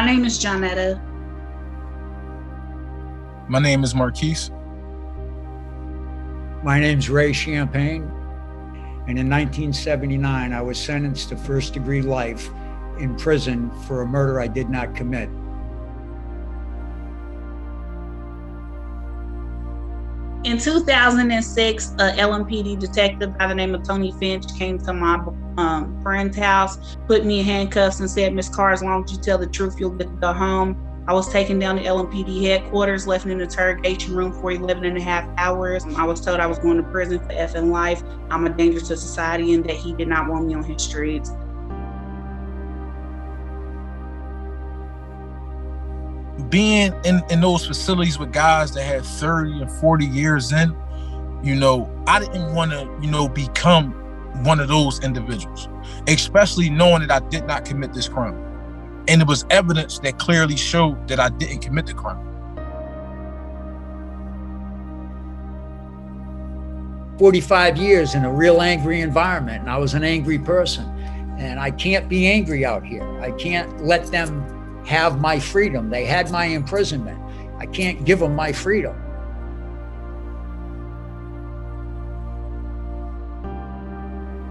My name is Jonetta. My name is Marquise. My name's Ray Champagne, and in 1979, I was sentenced to first-degree life in prison for a murder I did not commit. In 2006, a LMPD detective by the name of Tony Finch came to my friend's house, put me in handcuffs and said, "Miss Carr, as long as you tell the truth, you'll get to go home." I was taken down to LMPD headquarters, left in an interrogation room for 11 and a half hours. I was told I was going to prison for effing life. I'm a danger to society and that he did not want me on his streets. Being in those facilities with guys that had 30 and 40 years in, I didn't want to, become one of those individuals, especially knowing that I did not commit this crime. And it was evidence that clearly showed that I didn't commit the crime. 45 years in a real angry environment, and I was an angry person. And I can't be angry out here. I can't let them have my freedom. They had my imprisonment. I can't give them my freedom.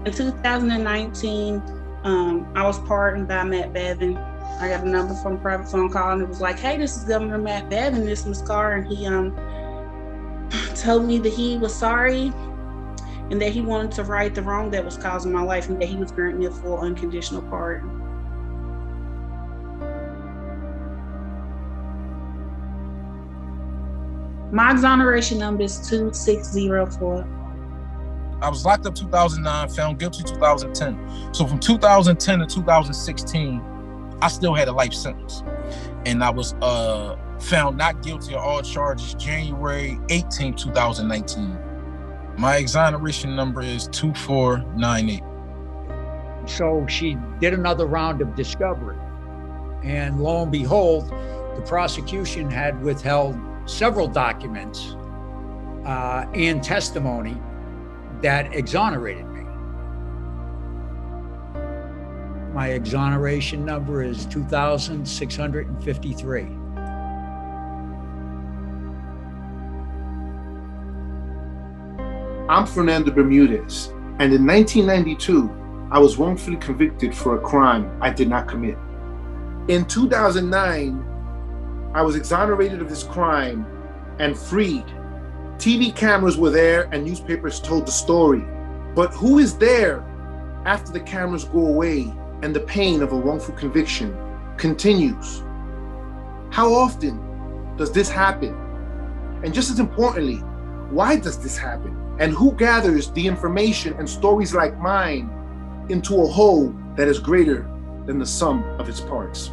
In 2019, I was pardoned by Matt Bevin. I got a number from a private phone call, and it was like, "Hey, this is Governor Matt Bevin, this is Ms. Carr," and he told me that he was sorry and that he wanted to right the wrong that was causing my life, and that he was granting me a full unconditional pardon. My exoneration number is 2604. I was locked up 2009, found guilty 2010. So from 2010 to 2016, I still had a life sentence. And I was found not guilty of all charges January 18, 2019. My exoneration number is 2498. So she did another round of discovery. And lo and behold, the prosecution had withheld several documents and testimony that exonerated me. My exoneration number is 2653. I'm Fernando Bermudez, and in 1992, I was wrongfully convicted for a crime I did not commit. In 2009, I was exonerated of this crime and freed. TV cameras were there and newspapers told the story. But who is there after the cameras go away and the pain of a wrongful conviction continues? How often does this happen? And just as importantly, why does this happen? And who gathers the information and stories like mine into a whole that is greater than the sum of its parts?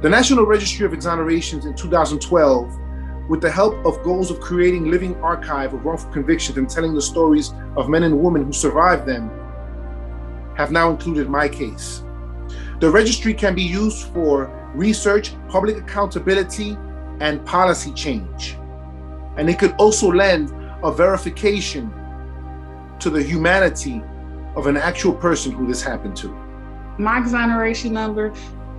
The National Registry of Exonerations in 2012, with the help of goals of creating living archive of wrongful convictions and telling the stories of men and women who survived them, have now included my case. The registry can be used for research, public accountability, and policy change. And it could also lend a verification to the humanity of an actual person who this happened to. My exoneration number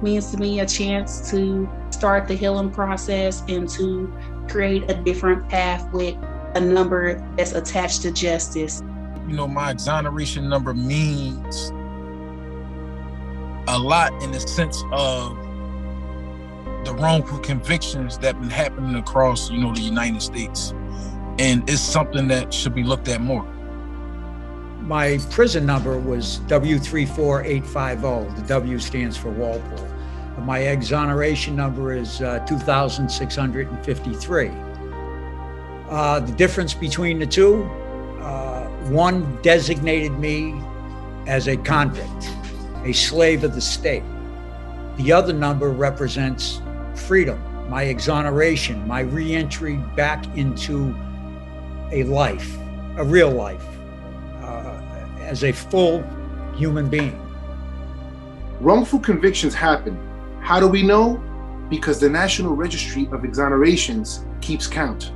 means to me a chance to start the healing process and to create a different path with a number that's attached to justice. My exoneration number means a lot in the sense of the wrongful convictions that have been happening across, the United States. And it's something that should be looked at more. My prison number was W34850. The W stands for Walpole. My exoneration number is 2653. The difference between the two, one designated me as a convict, a slave of the state. The other number represents freedom, my exoneration, my re-entry back into a life, a real life, as a full human being. Wrongful convictions happen. How do we know? Because the National Registry of Exonerations keeps count.